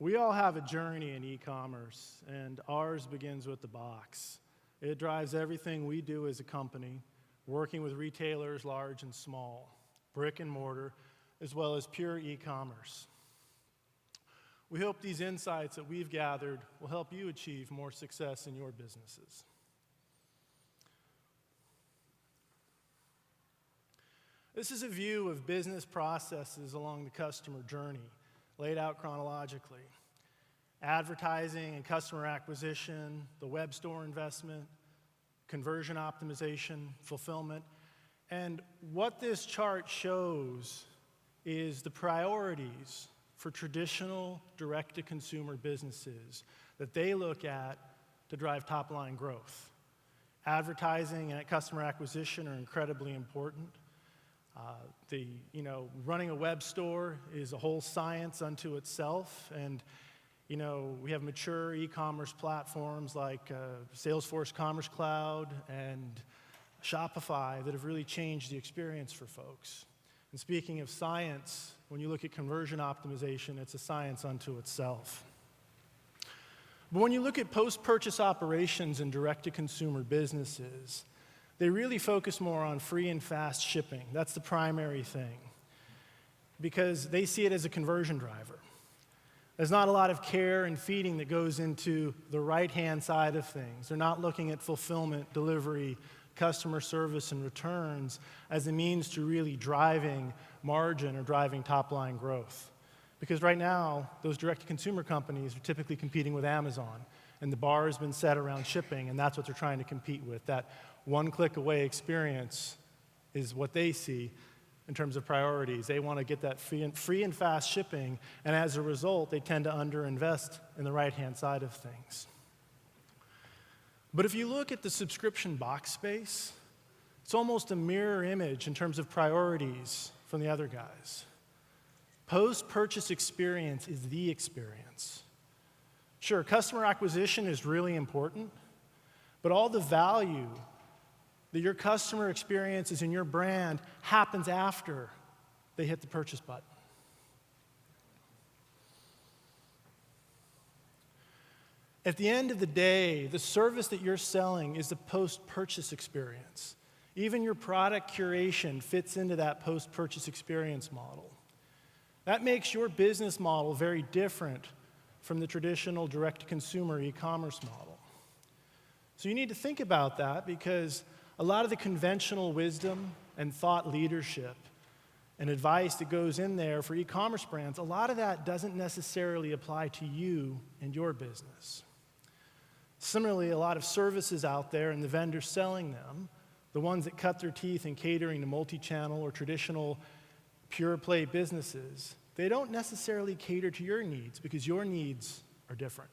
We all have a journey in e-commerce, and ours begins with the box. It drives everything we do as a company, working with retailers large and small, brick and mortar, as well as pure e-commerce. We hope these insights that we've gathered will help you achieve more success in your businesses. This is a view of business processes along the customer journey, laid out chronologically. Advertising and customer acquisition, the web store investment, conversion optimization, fulfillment. And what this chart shows is the priorities for traditional direct-to-consumer businesses that they look at to drive top-line growth. Advertising and customer acquisition are incredibly important. Running a web store is a whole science unto itself, and we have mature e-commerce platforms like Salesforce Commerce Cloud and Shopify that have really changed the experience for folks. And speaking of science, when you look at conversion optimization, it's a science unto itself. But when you look at post-purchase operations in direct-to-consumer businesses, they really focus more on free and fast shipping. That's the primary thing, because they see it as a conversion driver. There's not a lot of care and feeding that goes into the right-hand side of things. They're not looking at fulfillment, delivery, customer service, and returns as a means to really driving margin or driving top-line growth. Because right now, those direct-to-consumer companies are typically competing with Amazon, and the bar has been set around shipping, and that's what they're trying to compete with. That one-click-away experience is what they see in terms of priorities. They want to get that free and fast shipping, and as a result, they tend to underinvest in the right-hand side of things. But if you look at the subscription box space, it's almost a mirror image in terms of priorities from the other guys. Post-purchase experience is the experience. Sure, customer acquisition is really important, but all the value that your customer experiences in your brand happens after they hit the purchase button. At the end of the day, the service that you're selling is the post-purchase experience. Even your product curation fits into that post-purchase experience model. That makes your business model very different from the traditional direct-to-consumer e-commerce model. So you need to think about that, because a lot of the conventional wisdom and thought leadership and advice that goes in there for e-commerce brands, a lot of that doesn't necessarily apply to you and your business. Similarly, a lot of services out there and the vendors selling them, the ones that cut their teeth in catering to multi-channel or traditional pure-play businesses, they don't necessarily cater to your needs because your needs are different.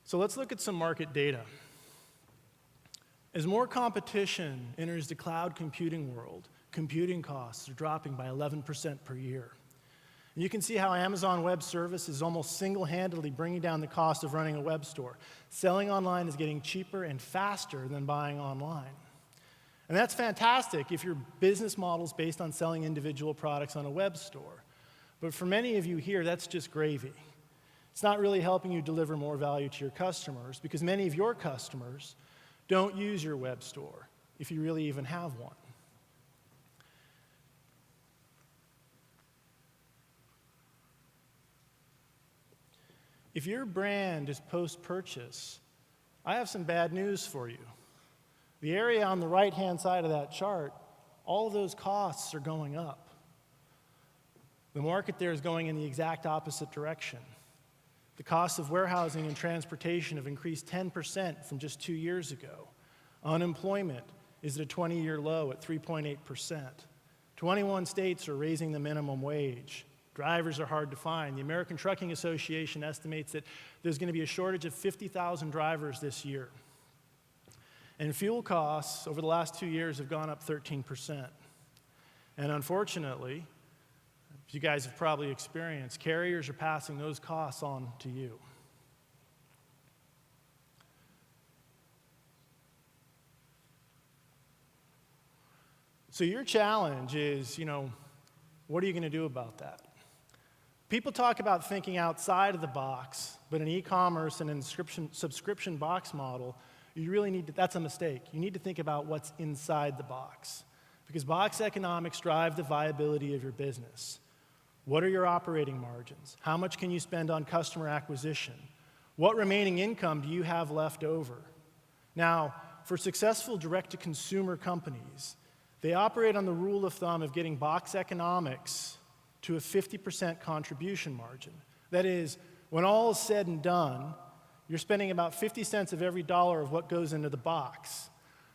So let's look at some market data. As more competition enters the cloud computing world, computing costs are dropping by 11% per year. And you can see how Amazon Web Services is almost single-handedly bringing down the cost of running a web store. Selling online is getting cheaper and faster than buying online. And that's fantastic if your business model is based on selling individual products on a web store. But for many of you here, that's just gravy. It's not really helping you deliver more value to your customers, because many of your customers don't use your web store, if you really even have one. If your brand is post-purchase, I have some bad news for you. The area on the right-hand side of that chart, all of those costs are going up. The market there is going in the exact opposite direction. The costs of warehousing and transportation have increased 10% from just 2 years ago. Unemployment is at a 20-year low at 3.8%. 21 states are raising the minimum wage. Drivers are hard to find. The American Trucking Association estimates that there's going to be a shortage of 50,000 drivers this year. And fuel costs over the last 2 years have gone up 13%. And unfortunately, as you guys have probably experienced, carriers are passing those costs on to you. So your challenge is, What are you going to do about that? People talk about thinking outside of the box, but in e-commerce and in subscription box model, you really need to, that's a mistake. You need to think about what's inside the box, because box economics drive the viability of your business. What are your operating margins? How much can you spend on customer acquisition? What remaining income do you have left over? Now, for successful direct-to-consumer companies, they operate on the rule of thumb of getting box economics to a 50% contribution margin. That is, when all is said and done, you're spending about 50 cents of every dollar of what goes into the box.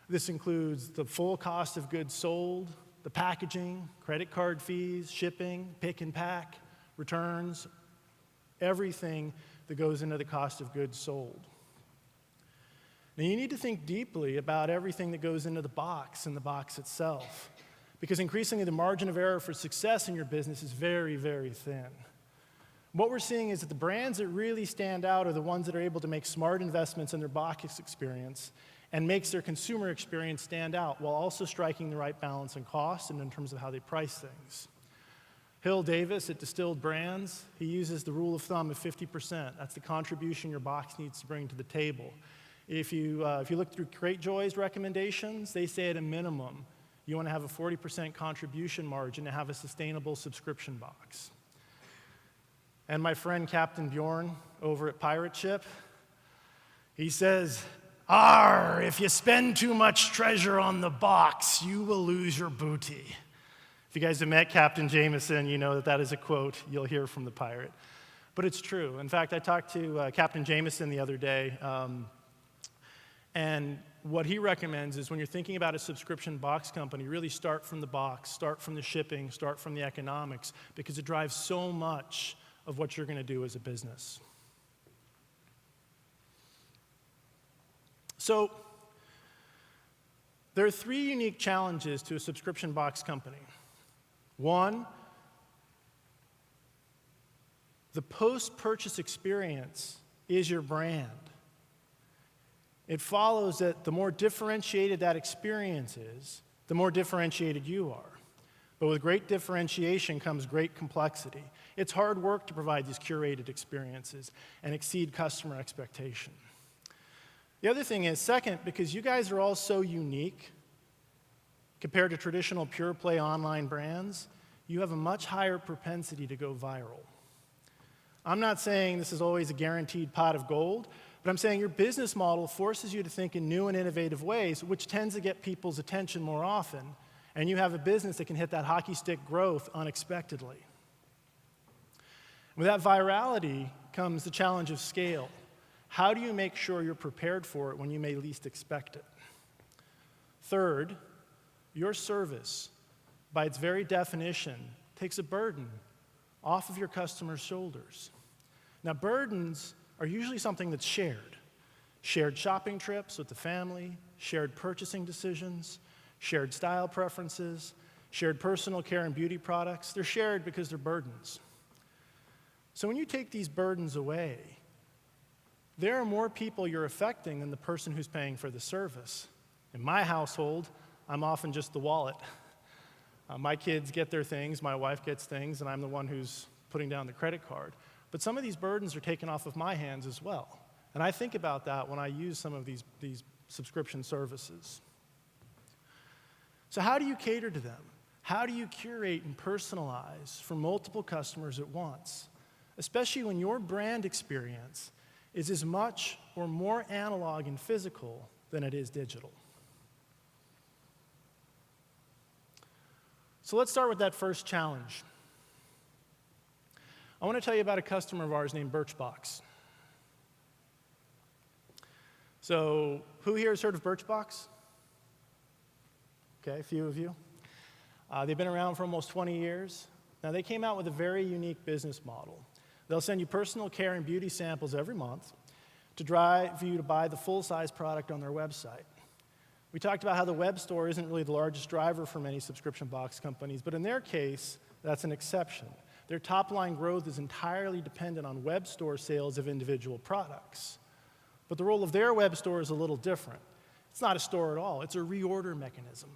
This includes the full cost of goods sold, the packaging, credit card fees, shipping, pick and pack, returns, everything that goes into the cost of goods sold. Now, you need to think deeply about everything that goes into the box and the box itself, because increasingly the margin of error for success in your business is very, very thin. What we're seeing is that the brands that really stand out are the ones that are able to make smart investments in their box experience and makes their consumer experience stand out while also striking the right balance in cost and in terms of how they price things. Hill Davis at Distilled Brands, he uses the rule of thumb of 50%. That's the contribution your box needs to bring to the table. If you look through Cratejoy's recommendations, they say at a minimum, you want to have a 40% contribution margin to have a sustainable subscription box. And my friend Captain Bjorn over at Pirate Ship, he says, if you spend too much treasure on the box, you will lose your booty. If you guys have met Captain Jameson, you know that that is a quote you'll hear from the pirate. But it's true. In fact, I talked to Captain Jameson the other day, and what he recommends is when you're thinking about a subscription box company, really start from the box, start from the shipping, start from the economics, because it drives so much of what you're going to do as a business. So, there are 3 unique challenges to a subscription box company. 1, the post-purchase experience is your brand. It follows that the more differentiated that experience is, the more differentiated you are. But with great differentiation comes great complexity. It's hard work to provide these curated experiences and exceed customer expectation. The other thing is, second, because you guys are all so unique compared to traditional pure play online brands, you have a much higher propensity to go viral. I'm not saying this is always a guaranteed pot of gold, but I'm saying your business model forces you to think in new and innovative ways, which tends to get people's attention more often, and you have a business that can hit that hockey stick growth unexpectedly. With that virality comes the challenge of scale. How do you make sure you're prepared for it when you may least expect it? Third, your service, by its very definition, takes a burden off of your customers' shoulders. Now, burdens are usually something that's shared. Shared shopping trips with the family, shared purchasing decisions, shared style preferences, shared personal care and beauty products. They're shared because they're burdens. So when you take these burdens away, there are more people you're affecting than the person who's paying for the service. In my household, I'm often just the wallet. My kids get their things, my wife gets things, and I'm the one who's putting down the credit card. But some of these burdens are taken off of my hands as well. And I think about that when I use some of these subscription services. So how do you cater to them? How do you curate and personalize for multiple customers at once? Especially when your brand experience is as much or more analog and physical than it is digital. So let's start with that first challenge. I want to tell you about a customer of ours named Birchbox. So who here has heard of Birchbox? Okay, a few of you. They've been around for almost 20 years. Now, they came out with a very unique business model. They'll send you personal care and beauty samples every month to drive you to buy the full-size product on their website. We talked about how the web store isn't really the largest driver for many subscription box companies, but in their case, that's an exception. Their top-line growth is entirely dependent on web store sales of individual products. But the role of their web store is a little different. It's not a store at all. It's a reorder mechanism.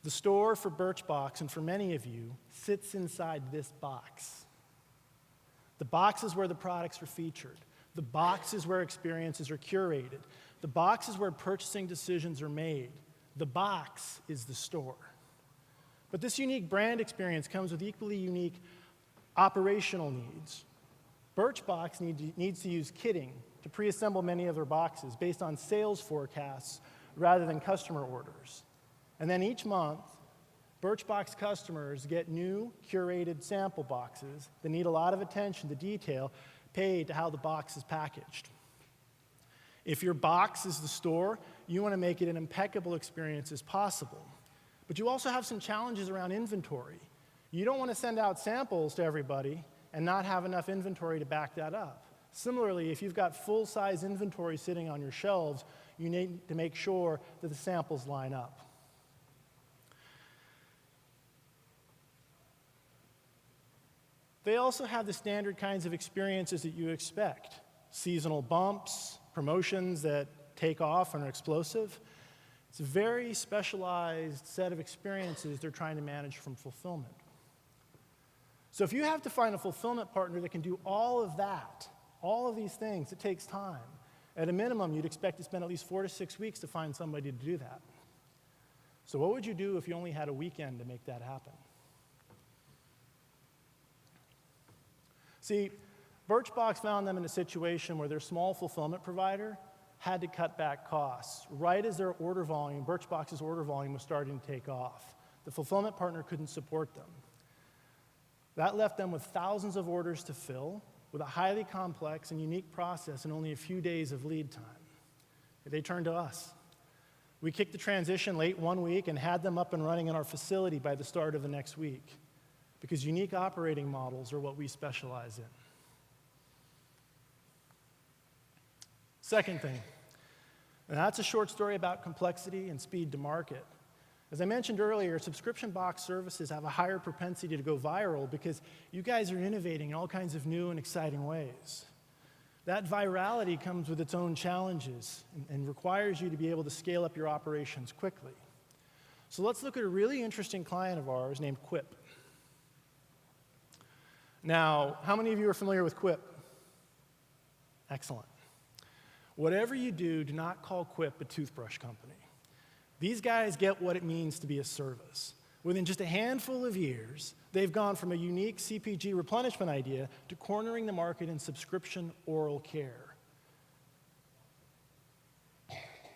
The store for Birchbox, and for many of you, sits inside this box. The box is where the products are featured. The box is where experiences are curated. The box is where purchasing decisions are made. The box is the store. But this unique brand experience comes with equally unique operational needs. Birchbox needs to use kitting to pre-assemble many of their boxes based on sales forecasts rather than customer orders. And then each month, Birchbox customers get new curated sample boxes that need a lot of attention to detail paid to how the box is packaged. If your box is the store, you want to make it an impeccable experience as possible. But you also have some challenges around inventory. You don't want to send out samples to everybody and not have enough inventory to back that up. Similarly, if you've got full-size inventory sitting on your shelves, you need to make sure that the samples line up. They also have the standard kinds of experiences that you expect. Seasonal bumps, promotions that take off and are explosive. It's a very specialized set of experiences they're trying to manage from fulfillment. So if you have to find a fulfillment partner that can do all of that, all of these things, it takes time. At a minimum, you'd expect to spend at least 4 to 6 weeks to find somebody to do that. So what would you do if you only had a weekend to make that happen? See, Birchbox found them in a situation where their small fulfillment provider had to cut back costs. Right as their order volume, Birchbox's order volume was starting to take off. The fulfillment partner couldn't support them. That left them with thousands of orders to fill, with a highly complex and unique process and only a few days of lead time. They turned to us. We kicked the transition late one week and had them up and running in our facility by the start of the next week, because unique operating models are what we specialize in. Second thing, and that's a short story about complexity and speed to market. As I mentioned earlier, subscription box services have a higher propensity to go viral because you guys are innovating in all kinds of new and exciting ways. That virality comes with its own challenges and requires you to be able to scale up your operations quickly. So let's look at a really interesting client of ours named Quip. Now, how many of you are familiar with Quip? Excellent. Whatever you do, do not call Quip a toothbrush company. These guys get what it means to be a service. Within just a handful of years, they've gone from a unique CPG replenishment idea to cornering the market in subscription oral care.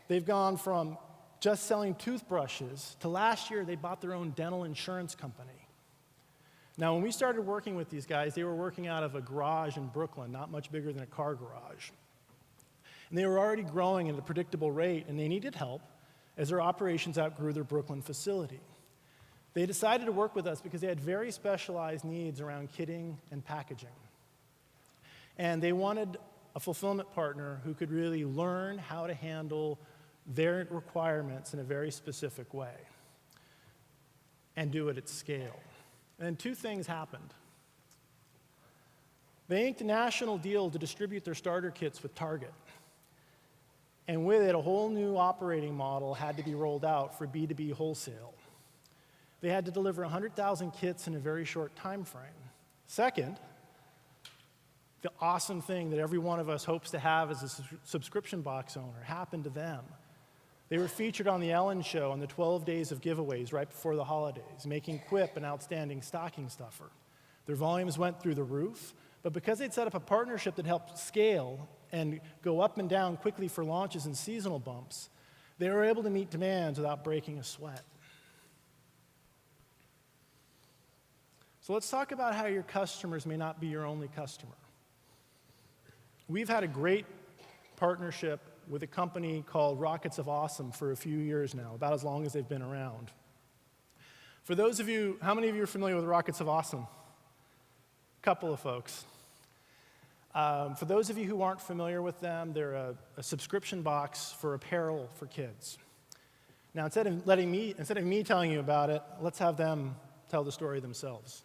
They've gone from just selling toothbrushes to last year they bought their own dental insurance company. Now, when we started working with these guys, they were working out of a garage in Brooklyn, not much bigger than a car garage. And they were already growing at a predictable rate, and they needed help as their operations outgrew their Brooklyn facility. They decided to work with us because they had very specialized needs around kitting and packaging. And they wanted a fulfillment partner who could really learn how to handle their requirements in a very specific way and do it at scale. And two things happened. They inked a national deal to distribute their starter kits with Target. And with it, a whole new operating model had to be rolled out for B2B wholesale. They had to deliver 100,000 kits in a very short time frame. Second, the awesome thing that every one of us hopes to have as a subscription box owner happened to them. They were featured on The Ellen Show on the 12 days of giveaways right before the holidays, making Quip an outstanding stocking stuffer. Their volumes went through the roof, but because they'd set up a partnership that helped scale and go up and down quickly for launches and seasonal bumps, they were able to meet demands without breaking a sweat. So let's talk about how your customers may not be your only customer. We've had a great partnership with a company called Rockets of Awesome for a few years now, about as long as they've been around. For those of you, how many of you are familiar with Rockets of Awesome? A couple of folks. For those of you who aren't familiar with them, they're a subscription box for apparel for kids. Now, instead of me telling you about it, let's have them tell the story themselves.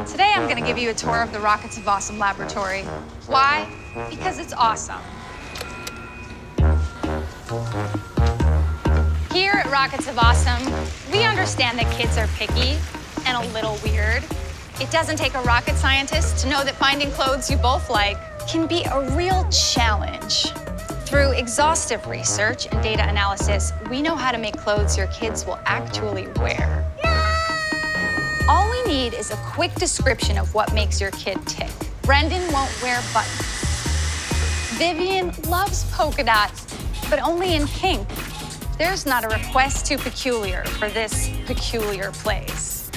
Today I'm gonna give you a tour of the Rockets of Awesome laboratory. Why? Because it's awesome. Here at Rockets of Awesome, we understand that kids are picky and a little weird. It doesn't take a rocket scientist to know that finding clothes you both like can be a real challenge. Through exhaustive research and data analysis, we know how to make clothes your kids will actually wear. All we need is a quick description of what makes your kid tick. Brendan won't wear buttons. Vivian loves polka dots, but only in pink. There's not a request too peculiar for this peculiar place.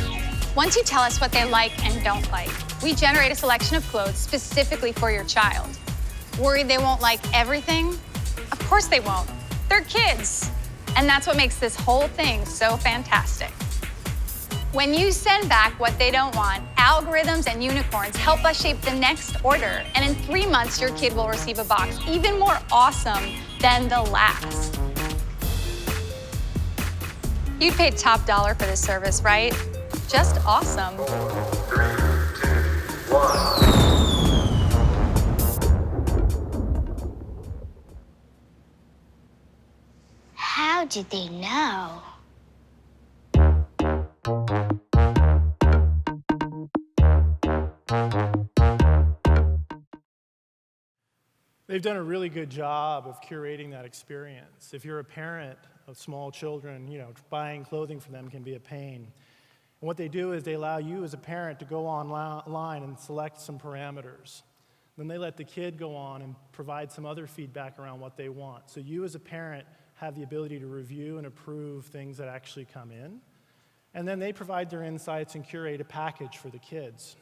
Once you tell us what they like and don't like, we generate a selection of clothes specifically for your child. Worried they won't like everything? Of course they won't. They're kids. And that's what makes this whole thing so fantastic. When you send back what they don't want, algorithms and unicorns help us shape the next order. And in 3 months, your kid will receive a box even more awesome than the last. You'd pay top dollar for this service, right? Just awesome. 4, 3, 2, 1. How did they know? They've done a really good job of curating that experience. If you're a parent of small children, buying clothing for them can be a pain. And what they do is they allow you as a parent to go online and select some parameters. Then they let the kid go on and provide some other feedback around what they want. So you as a parent have the ability to review and approve things that actually come in. And then they provide their insights and curate a package for the kids.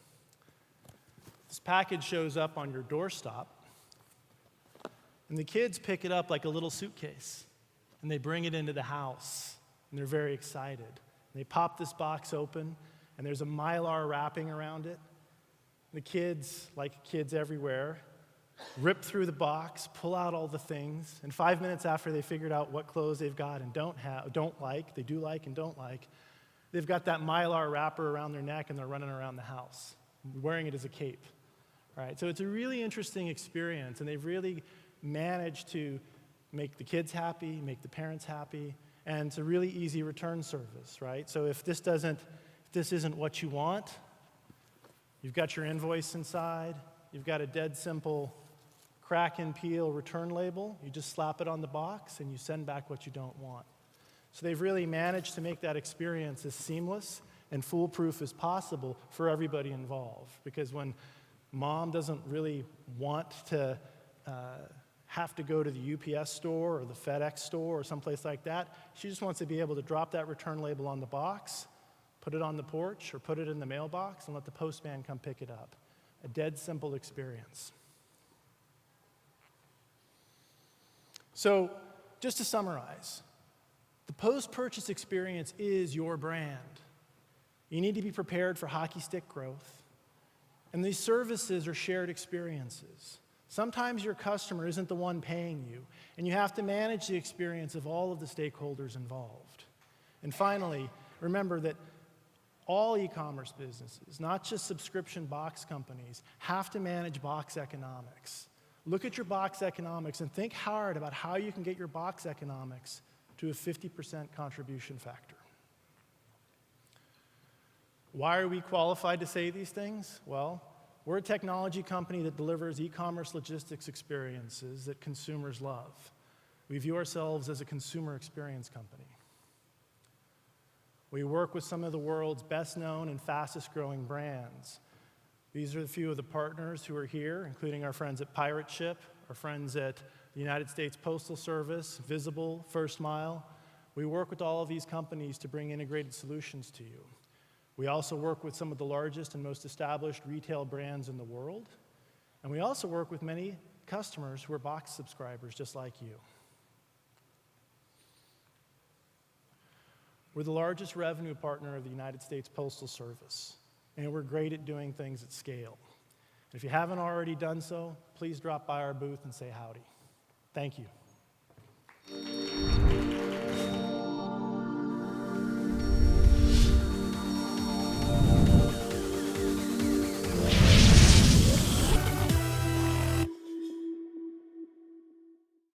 This package shows up on your doorstop. And the kids pick it up like a little suitcase, and they bring it into the house, and they're very excited. And they pop this box open, and there's a Mylar wrapping around it. The kids, like kids everywhere, rip through the box, pull out all the things, and 5 minutes after they figured out what clothes they've got and don't like, they do like and don't like, they've got that Mylar wrapper around their neck, and they're running around the house, wearing it as a cape. All right, so it's a really interesting experience, and they've really managed to make the kids happy, make the parents happy, and it's a really easy return service, right? So if this isn't what you want, you've got your invoice inside, you've got a dead simple crack and peel return label, you just slap it on the box and you send back what you don't want. So they've really managed to make that experience as seamless and foolproof as possible for everybody involved. Because when mom doesn't really want to have to go to the UPS store or the FedEx store or someplace like that. She just wants to be able to drop that return label on the box, put it on the porch, or put it in the mailbox and let the postman come pick it up. A dead simple experience. So, just to summarize, the post-purchase experience is your brand. You need to be prepared for hockey stick growth. And these services are shared experiences. Sometimes your customer isn't the one paying you, and you have to manage the experience of all of the stakeholders involved. And finally, remember that all e-commerce businesses, not just subscription box companies, have to manage box economics. Look at your box economics and think hard about how you can get your box economics to a 50% contribution factor. Why are we qualified to say these things? Well, we're a technology company that delivers e-commerce logistics experiences that consumers love. We view ourselves as a consumer experience company. We work with some of the world's best-known and fastest-growing brands. These are a few of the partners who are here, including our friends at Pirate Ship, our friends at the United States Postal Service, Visible, First Mile. We work with all of these companies to bring integrated solutions to you. We also work with some of the largest and most established retail brands in the world. And we also work with many customers who are box subscribers just like you. We're the largest revenue partner of the United States Postal Service, and we're great at doing things at scale. And if you haven't already done so, please drop by our booth and say howdy. Thank you.